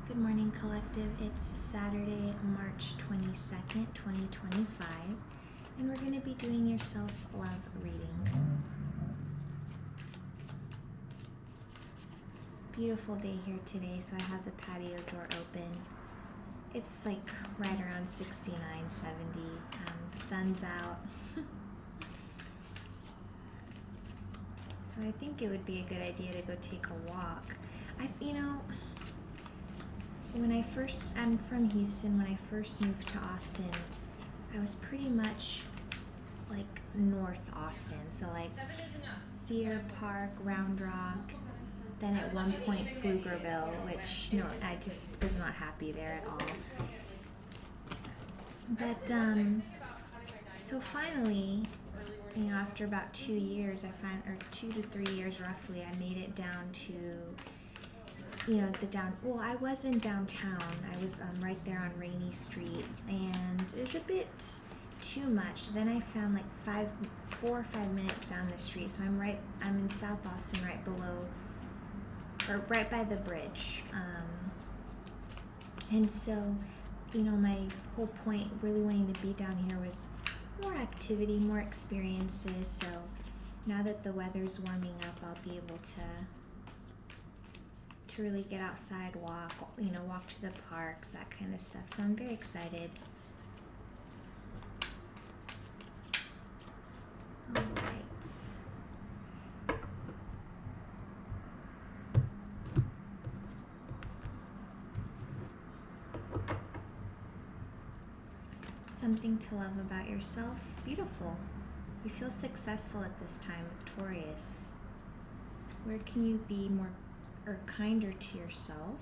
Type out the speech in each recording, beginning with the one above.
Good morning, collective. It's Saturday, March 22nd, 2025, and we're going to be doing your self-love reading. Beautiful day here today, so I have the patio door open. It's like right around 69, 70. Sun's out. So I think it would be a good idea to go take a walk. I'm from Houston. When I first moved to Austin, I was pretty much like North Austin. So like Cedar Park, Round Rock, then at one point Pflugerville, which I just was not happy there at all. But so finally, after about 2 years, or 2 to 3 years roughly, I made it down to I was in downtown. I was right there on Rainy Street, and it was a bit too much. Then I found like 4 or 5 minutes down the street. So I'm in South Austin, right below, or right by the bridge. And so, my whole point really wanting to be down here was more activity, more experiences. So now that the weather's warming up, I'll be able to really get outside, walk to the parks, that kind of stuff. So I'm very excited. All right. Something to love about yourself. Beautiful. You feel successful at this time, victorious. Where can you be more or kinder to yourself?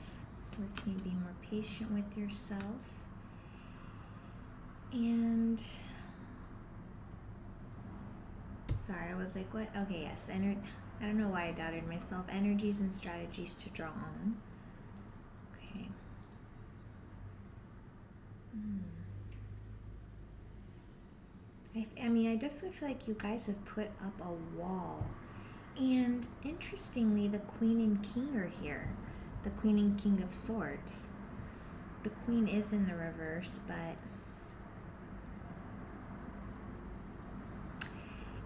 Where can you be more patient with yourself? And sorry, I was like, what? Okay, yes. I don't know why I doubted myself. Energies and strategies to draw on. Okay. I definitely feel like you guys have put up a wall. And interestingly, the Queen and King are here. The Queen and King of Swords. The Queen is in the reverse, but...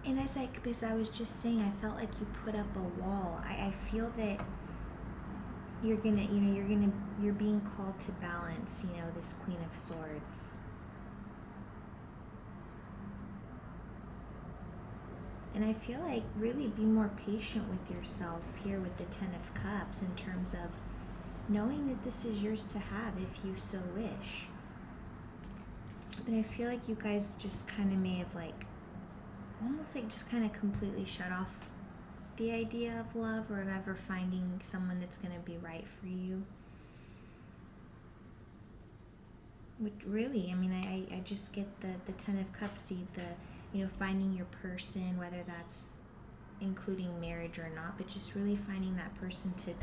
And because I was just saying, I felt like you put up a wall. I feel that you're being called to balance, this Queen of Swords. And I feel like really be more patient with yourself here with the Ten of Cups in terms of knowing that this is yours to have if you so wish. But I feel like you guys just kind of may have almost just kind of completely shut off the idea of love or of ever finding someone that's going to be right for you. Which really, I just get the Ten of Cups, finding your person, whether that's including marriage or not, but just really finding that person to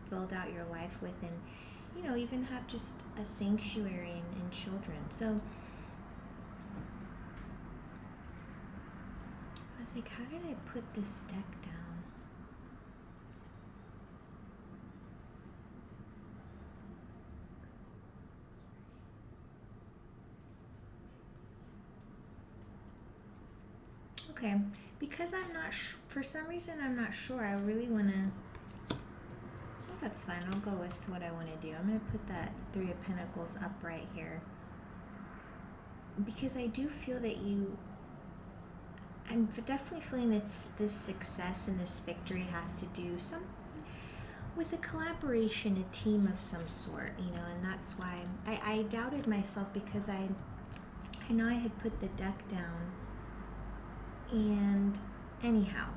build out your life with, and even have just a sanctuary and children. So I was like, how did I put this deck down? Okay, because I'm not for some reason I'm not sure. I really want to. Well, that's fine. I'll go with what I want to do. I'm going to put that Three of Pentacles up right here because I do feel that I'm definitely feeling that this success and this victory has to do something with a collaboration, a team of some sort, and that's why I doubted myself because I know I had put the deck down. And anyhow,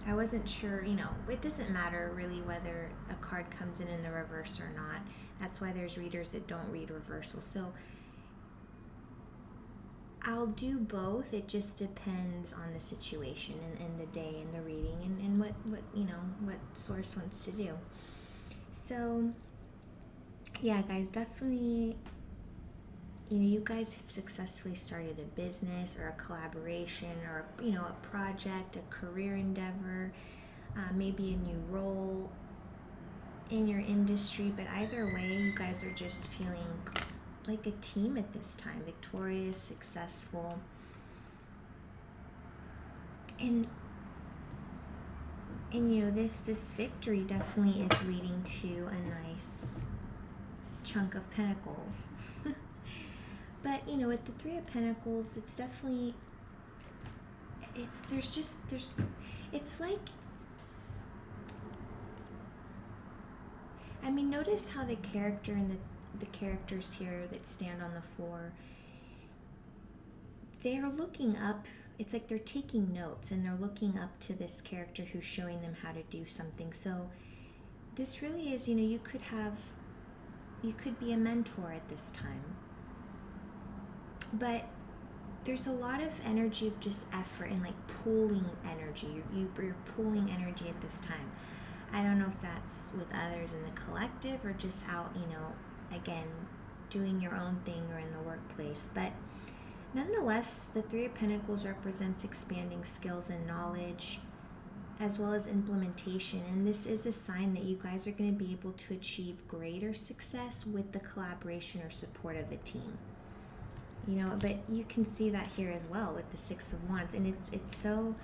I wasn't sure, it doesn't matter really whether a card comes in the reverse or not. That's why there's readers that don't read reversal. So I'll do both. It just depends on the situation and the day and the reading and what source wants to do. So yeah, guys, definitely... you guys have successfully started a business or a collaboration or, a project, a career endeavor, maybe a new role. in your industry, but either way, you guys are just feeling like a team at this time, victorious, successful. And you know, this victory definitely is leading to a nice chunk of pentacles. But you know, with the Three of Pentacles, it's definitely, it's like, I mean, notice how the character and the characters here that stand on the floor, they're looking up. It's like they're taking notes and they're looking up to this character who's showing them how to do something. So this really is, you know, you could be a mentor at this time. But there's a lot of energy of just effort and like pulling energy. You're pulling energy at this time. I don't know if that's with others in the collective or just out, you know, again, doing your own thing or in the workplace. But nonetheless, the Three of Pentacles represents expanding skills and knowledge as well as implementation. And this is a sign that you guys are going to be able to achieve greater success with the collaboration or support of a team. You know, but you can see that here as well with the Six of Wands. And it's so,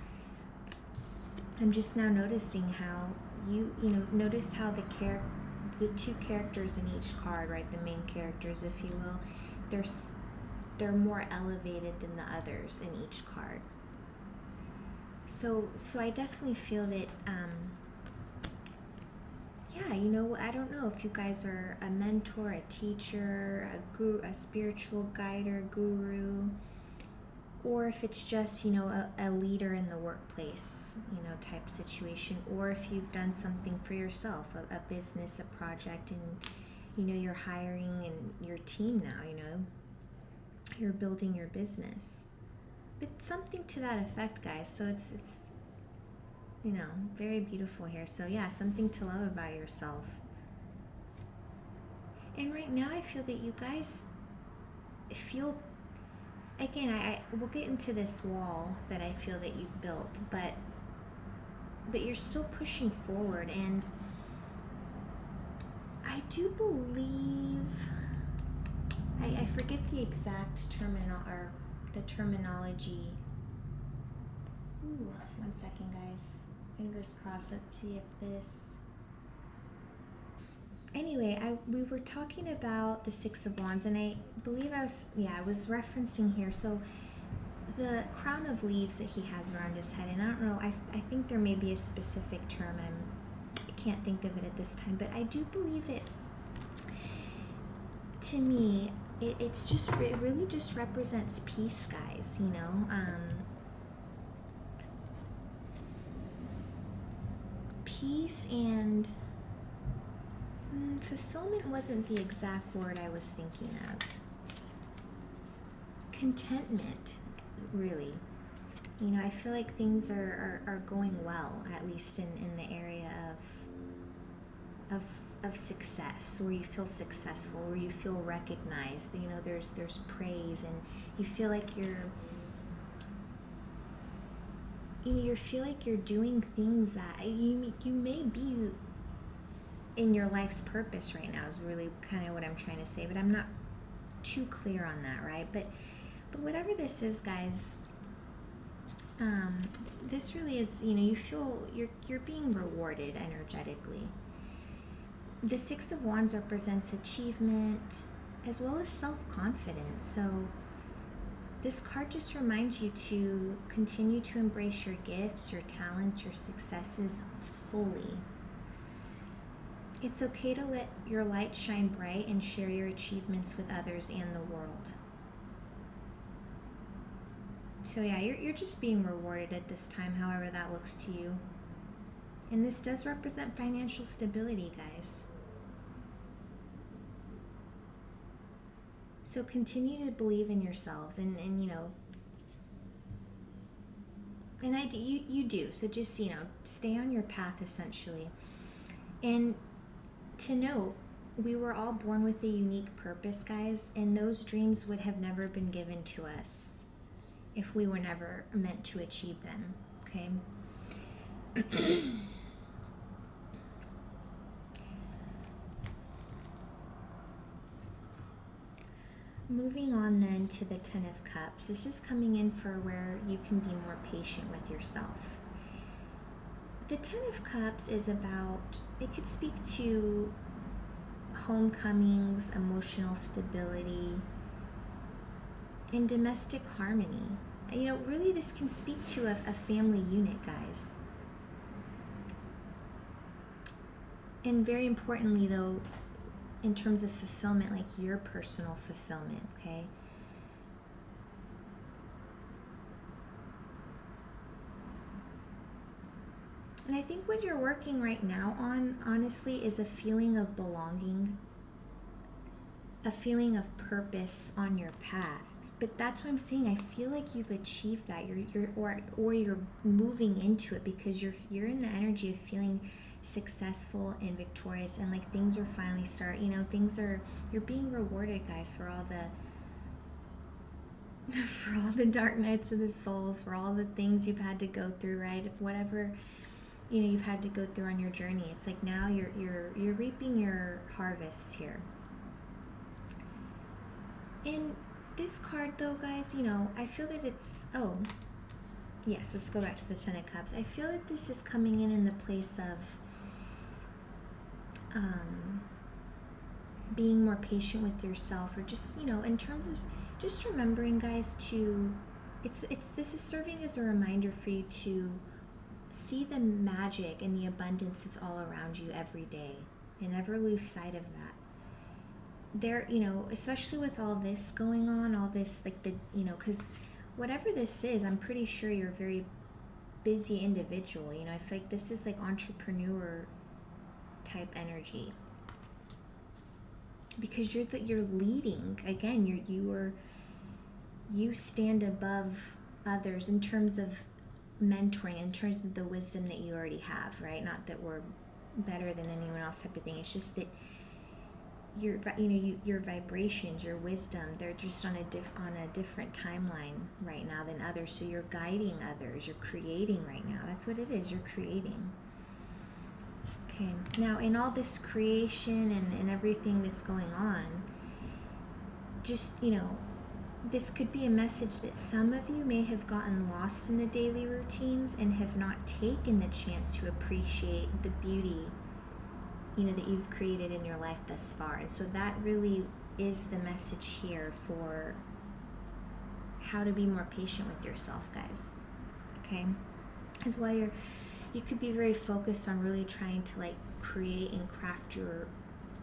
I'm just now noticing how you know, notice how the two characters in each card, right, the main characters, if you will, they're more elevated than the others in each card. So I definitely feel that, yeah, you know, I don't know if you guys are a mentor, a teacher, a guru, a spiritual guide, guru, or if it's just, you know, a leader in the workplace, you know, type situation, or if you've done something for yourself, a business, a project, and, you know, you're hiring and your team now, you know, you're building your business. But something to that effect, guys. So it's you know, very beautiful here. So yeah, something to love about yourself. And right now I feel that you guys feel, again, I we'll get into this wall that I feel that you've built, but you're still pushing forward. And I do believe, I forget the exact terminology. Ooh, one second, guys. Fingers crossed. Let's see if this. Anyway, we were talking about the Six of Wands, and I believe I was referencing here. So the crown of leaves that he has around his head, and I don't know, I think there may be a specific term. I can't think of it at this time, but I do believe it. To me, it really just represents peace, guys. You know, peace and fulfillment wasn't the exact word I was thinking of. Contentment, really. You know, I feel like things are going well, at least in the area of success, where you feel successful, where you feel recognized. You know, there's praise, and you feel like you feel like you're doing things that you may be in your life's purpose right now, is really kind of what I'm trying to say, but I'm not too clear on that, right? But whatever this is, guys, this really is, you know, you feel you're being rewarded energetically. The Six of Wands represents achievement as well as self-confidence. So this card just reminds you to continue to embrace your gifts, your talents, your successes fully. It's okay to let your light shine bright and share your achievements with others and the world. So yeah, you're just being rewarded at this time, however that looks to you. And this does represent financial stability, guys. So continue to believe in yourselves, and you know, and you do. So just, you know, stay on your path, essentially. And to note, we were all born with a unique purpose, guys, and those dreams would have never been given to us if we were never meant to achieve them, okay? moving on then to the Ten of Cups. This is coming in for where you can be more patient with yourself. The Ten of Cups is about, it could speak to homecomings, emotional stability, and domestic harmony. You know, really this can speak to a family unit, guys. And very importantly though, in terms of fulfillment, like your personal fulfillment, okay? And I think what you're working right now on, honestly, is a feeling of belonging, a feeling of purpose on your path. But that's what I'm saying. I feel like you've achieved that. You're moving into it because you're in the energy of feeling successful and victorious, and like things are finally you're being rewarded, guys, for all the dark nights of the souls, for all the things you've had to go through, right? Whatever you've had to go through on your journey. It's like now you're reaping your harvests here. And this card though, guys, I feel that it's, yes, let's go back to the Ten of Cups. I feel that this is coming in the place of being more patient with yourself, or just, in terms of just remembering, guys, this is serving as a reminder for you to see the magic and the abundance that's all around you every day, and never lose sight of that. There, especially with all this going on, all this, like because whatever this is, I'm pretty sure you're a very busy individual. I feel like this is like entrepreneur type energy, because you're leading. Again, you stand above others in terms of mentoring, in terms of the wisdom that you already have, right? Not that we're better than anyone else type of thing. It's just that your vibrations, your wisdom, they're just on a different timeline right now than others. So you're guiding others, you're creating right now. That's what it is, you're creating. Okay, now in all this creation and everything that's going on, just, this could be a message that some of you may have gotten lost in the daily routines and have not taken the chance to appreciate the beauty, that you've created in your life thus far. And so that really is the message here for how to be more patient with yourself, guys. Okay? As well, you could be very focused on really trying to like create and craft your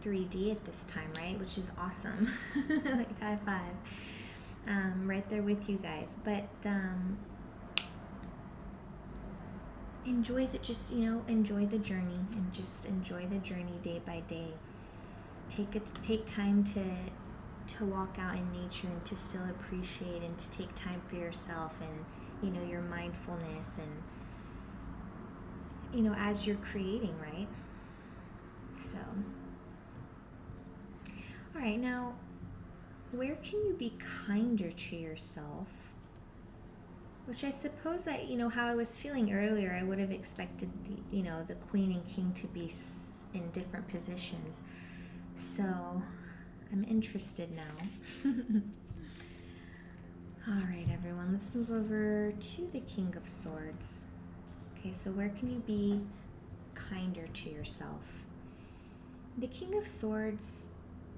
3D at this time, right? Which is awesome. Like high five. Right there with you guys. But enjoy enjoy the journey, and just enjoy the journey day by day. Take time to walk out in nature, and to still appreciate, and to take time for yourself, and your mindfulness, and as you're creating, right? So all right, now where can you be kinder to yourself? Which I suppose that, how I was feeling earlier, I would have expected the Queen and King to be in different positions. So I'm interested now. All right, everyone, let's move over to the King of Swords. Okay, so where can you be kinder to yourself? The King of Swords,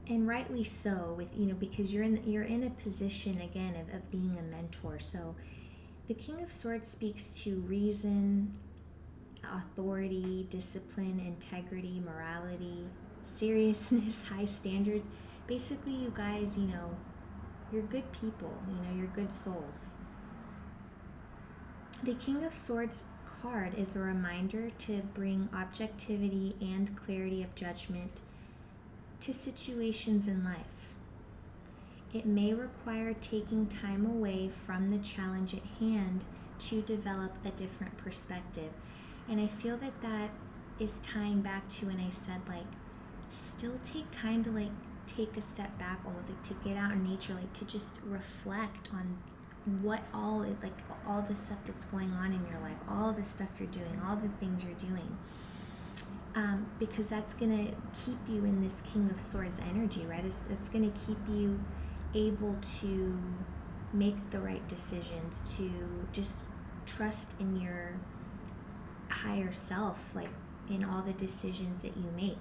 and rightly so, with because you're in a position again of being a mentor. So the King of Swords speaks to reason, authority, discipline, integrity, morality, seriousness, high standards. Basically, you guys, you're good people, you're good souls. The King of Swords card is a reminder to bring objectivity and clarity of judgment to situations in life. It may require taking time away from the challenge at hand to develop a different perspective. And I feel that is tying back to when I said, like, still take time to, like, take a step back, almost like to get out in nature, like to just reflect on what all the stuff that's going on in your life, all the stuff you're doing, all the things you're doing. Because that's going to keep you in this King of Swords energy, right? That's going to keep you able to make the right decisions, to just trust in your higher self, like in all the decisions that you make.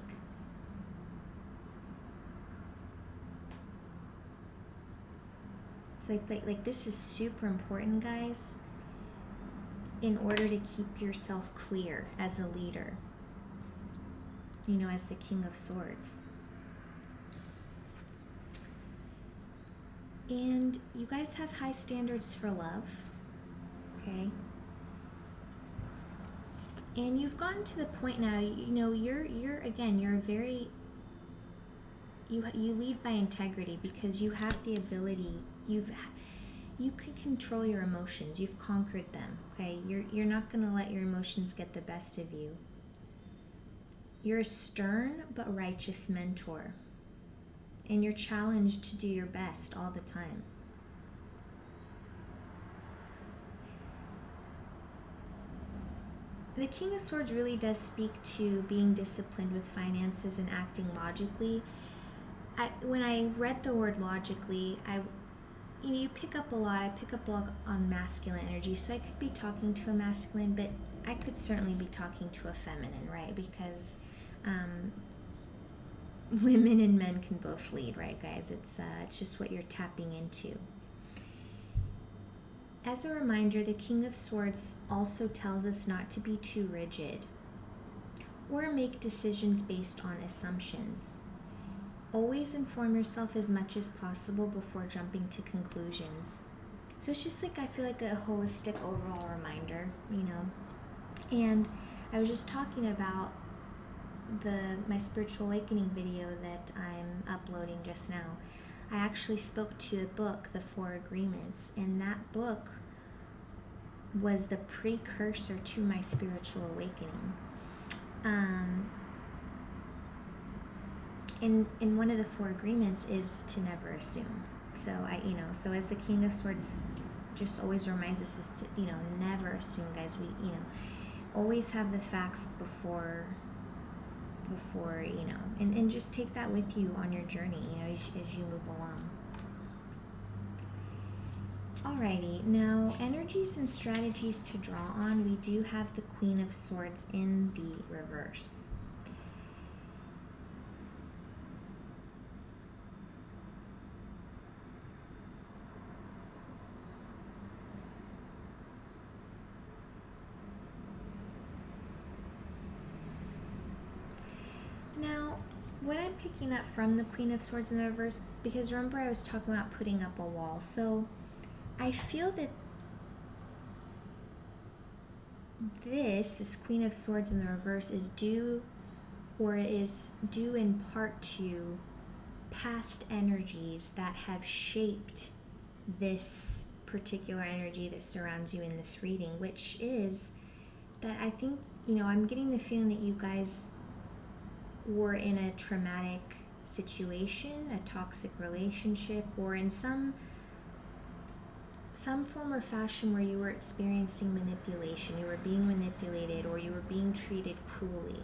So like this is super important, guys, in order to keep yourself clear as a leader, as the King of Swords. And you guys have high standards for love, okay? And you've gotten to the point now, you're very, you lead by integrity, because you have the ability, you can control your emotions. You've conquered them, okay? You're not going to let your emotions get the best of you. You're a stern but righteous mentor, and you're challenged to do your best all the time. The King of Swords really does speak to being disciplined with finances and acting logically. When I read the word logically, you pick up a lot. I pick up a lot on masculine energy, so I could be talking to a masculine, but I could certainly be talking to a feminine, right? Because women and men can both lead, right, guys? It's just what you're tapping into. As a reminder, the King of Swords also tells us not to be too rigid or make decisions based on assumptions. Always inform yourself as much as possible before jumping to conclusions. So it's just I feel like a holistic overall reminder, And I was just talking about my spiritual awakening video that I'm uploading just now. I actually spoke to a book, The Four Agreements, and that book was the precursor to my spiritual awakening. And one of the four agreements is to never assume. So so as the King of Swords just always reminds us, is to, never assume, guys. We, always have the facts before, and just take that with you on your journey, as you move along. Alrighty, now energies and strategies to draw on. We do have the Queen of Swords in the reverse. Now, what I'm picking up from the Queen of Swords in the reverse, because remember I was talking about putting up a wall, so I feel that this Queen of Swords in the reverse is due in part to past energies that have shaped this particular energy that surrounds you in this reading, which is that I think, I'm getting the feeling that you guys were in a traumatic situation, a toxic relationship, or in some form or fashion where you were experiencing manipulation, you were being manipulated, or you were being treated cruelly.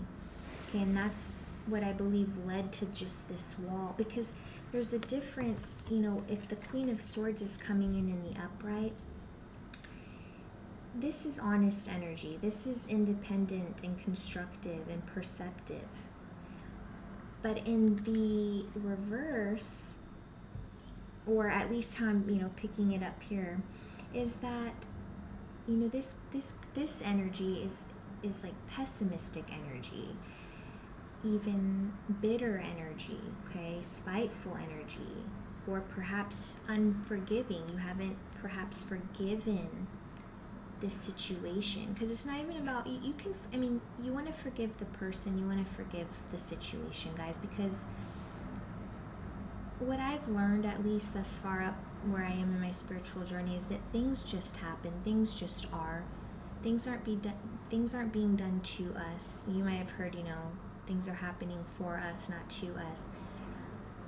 Okay, and that's what I believe led to just this wall, because there's a difference, if the Queen of Swords is coming in the upright, this is honest energy. This is independent and constructive and perceptive. But in the reverse, or at least how I'm, picking it up here, is that, this energy is like pessimistic energy, even bitter energy, okay, spiteful energy, or perhaps unforgiving. You haven't perhaps forgiven this situation, because it's not even about you want to forgive the person, you want to forgive the situation, guys, because what I've learned, at least thus far up where I am in my spiritual journey, is that things just happen, things just are, things aren't being done to us. You might have heard, things are happening for us, not to us,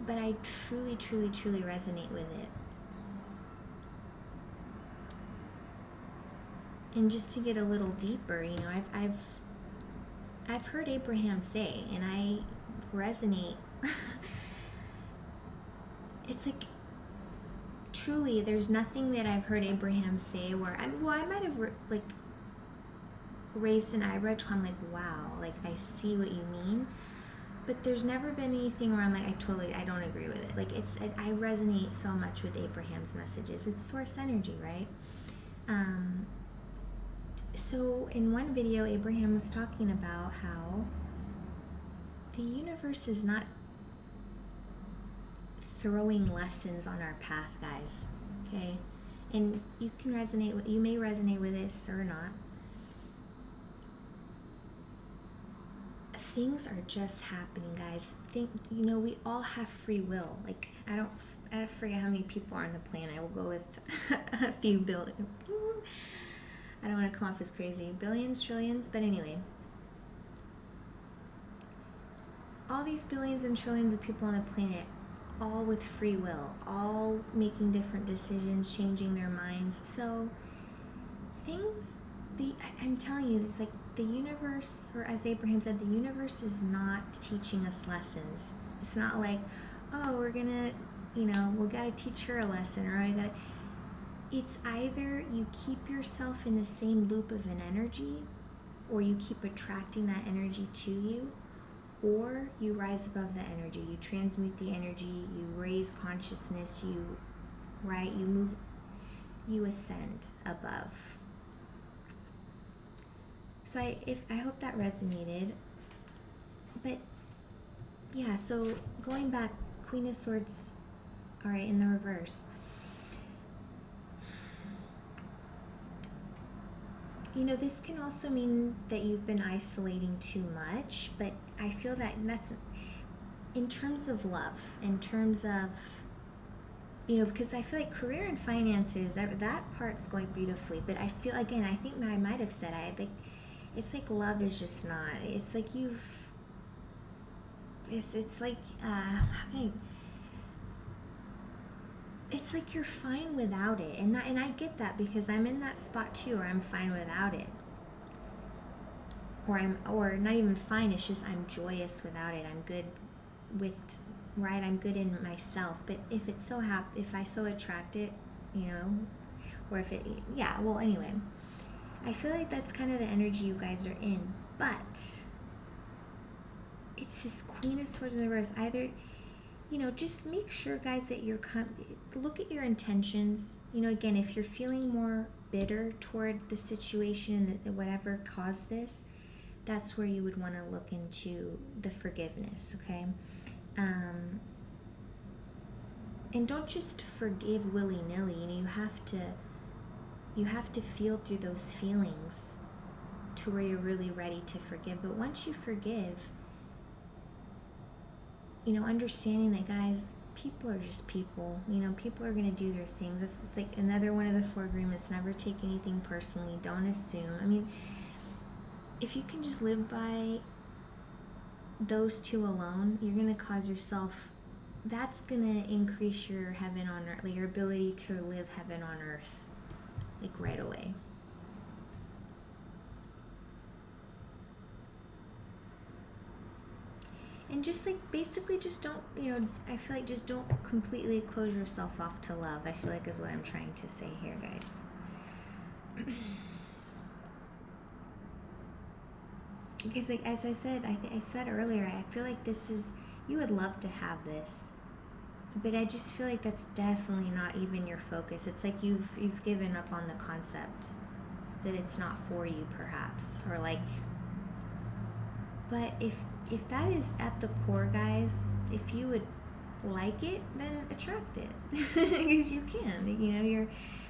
but I truly resonate with it. And just to get a little deeper, I've heard Abraham say, and I resonate. It's like truly, there's nothing that I've heard Abraham say where I might have like raised an eyebrow to I'm like, wow, like I see what you mean. But there's never been anything where I'm like, I don't agree with it. Like I resonate so much with Abraham's messages. It's source energy, right? So in one video, Abraham was talking about how the universe is not throwing lessons on our path, guys. Okay? And you may resonate with this or not. Things are just happening, guys. We all have free will. Like, I forget how many people are on the planet. I will go with a few billion. I don't want to come off as crazy. Billions, trillions, but anyway. All these billions and trillions of people on the planet, all with free will, all making different decisions, changing their minds. So I'm telling you, it's like the universe, or as Abraham said, the universe is not teaching us lessons. It's not like, oh, we're gonna, we gotta teach her a lesson, or it's either you keep yourself in the same loop of an energy, or you keep attracting that energy to you, or you rise above the energy, you transmute the energy, you raise consciousness, you move, you ascend above. So I hope that resonated. But yeah, so going back, Queen of Swords, all right, in the reverse. This can also mean that you've been isolating too much, but I feel that's in terms of love, in terms of, because I feel like career and finances, that part's going beautifully, but I feel, again, I think I might have said, it's like love is just not, it's like it's like, it's like you're fine without it, and I get that, because I'm in that spot too, where I'm fine without it, or not even fine. It's just I'm joyous without it. I'm good I'm good in myself. But if if I so attract it, or if it, anyway, I feel like that's kind of the energy you guys are in. But it's this Queen of Swords in the reverse. Either, just make sure, guys, that look at your intentions. Again, if you're feeling more bitter toward the situation, that whatever caused this, that's where you would want to look into the forgiveness, okay? And don't just forgive willy-nilly. You have to feel through those feelings to where you're really ready to forgive. But once you forgive, understanding that, guys, people are just people. People are going to do their things. It's like another one of the 4 agreements. Never take anything personally. Don't assume. If you can just live by those 2 alone, you're going to cause yourself, that's going to increase your heaven on earth, like your ability to live heaven on earth, like right away. And just basically just don't, I feel like just don't completely close yourself off to love, I feel like is what I'm trying to say here, guys. Because as I said, I said earlier, I feel like you would love to have this, but I just feel like that's definitely not even your focus. It's like you've given up on the concept that it's not for you, perhaps, or but if that is at the core, guys, if you would like it, then attract it, because you can. You're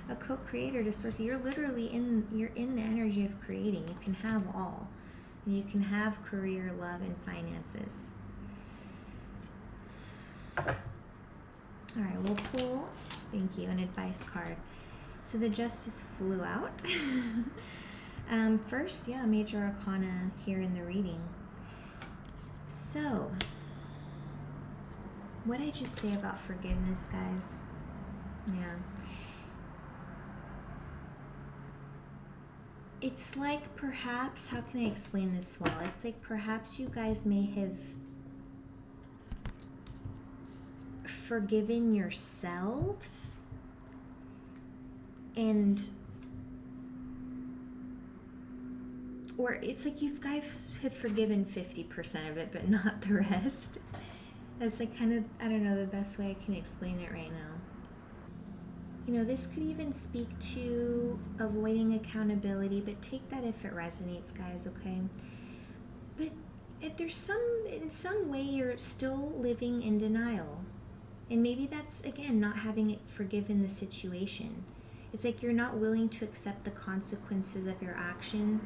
a co-creator to source. You're literally you're in the energy of creating. You can have all. You can have career, love, and finances. All right, we'll pull, thank you, an advice card. So the Justice flew out. First, Major Arcana here in the reading. So, what did I just say about forgiveness, guys? Yeah. It's like, perhaps, how can I explain this well? It's like perhaps you guys may have forgiven yourselves and or it's like you guys have forgiven 50% of it but not the rest. That's like kind of, I don't know, the best way I can explain it right now. You know, this could even speak to avoiding accountability, but take that if it resonates, guys, okay? But there's in some way you're still living in denial. And maybe that's, again, not having forgiven the situation. It's like you're not willing to accept the consequences of your actions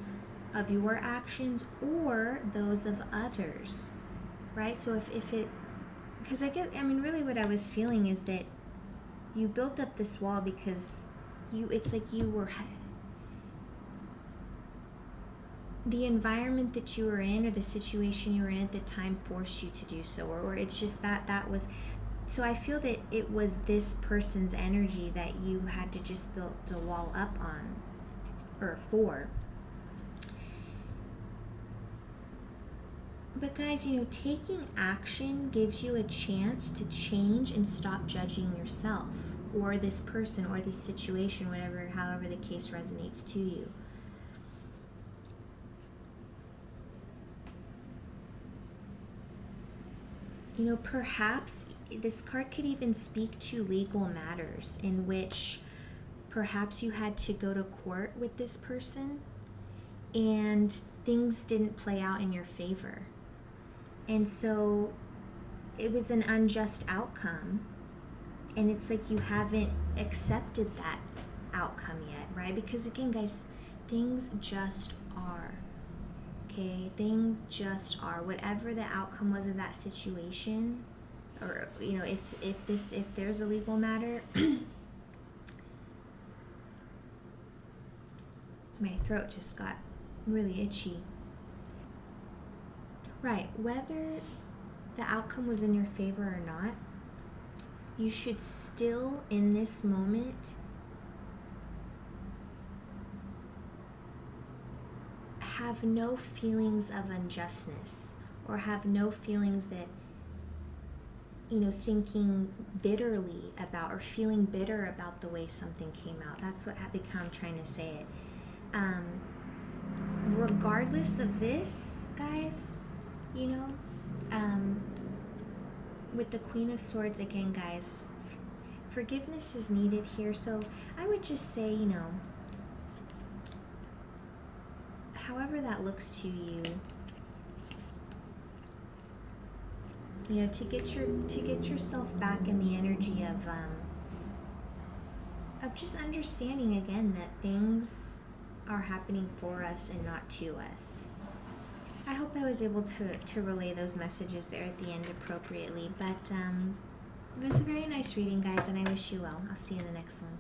or those of others, right? So if it, because really what I was feeling is that you built up this wall because it's like the environment that you were in or the situation you were in at the time forced you to do so, or it's just that was, so I feel that it was this person's energy that you had to just build a wall up on or for. But guys, you know, taking action gives you a chance to change and stop judging yourself or this person or this situation, however the case resonates to you. You know, perhaps this card could even speak to legal matters in which perhaps you had to go to court with this person and things didn't play out in your favor. And so it was an unjust outcome. And it's like you haven't accepted that outcome yet, right? Because again, guys, things just are. Okay? Things just are. Whatever the outcome was of that situation, or, you know, if there's a legal matter, my throat just got really itchy. Right, whether the outcome was in your favor or not, you should still, in this moment, have no feelings of unjustness or have no feelings that, you know, thinking bitterly about or feeling bitter about the way something came out. That's what I'm trying to say it. Regardless of this, guys, you know, with the Queen of Swords, again, guys, forgiveness is needed here. So I would just say, you know, however that looks to you, you know, to get yourself back in the energy of just understanding again that things are happening for us and not to us. I hope I was able to relay those messages there at the end appropriately, but it was a very nice reading, guys, and I wish you well. I'll see you in the next one.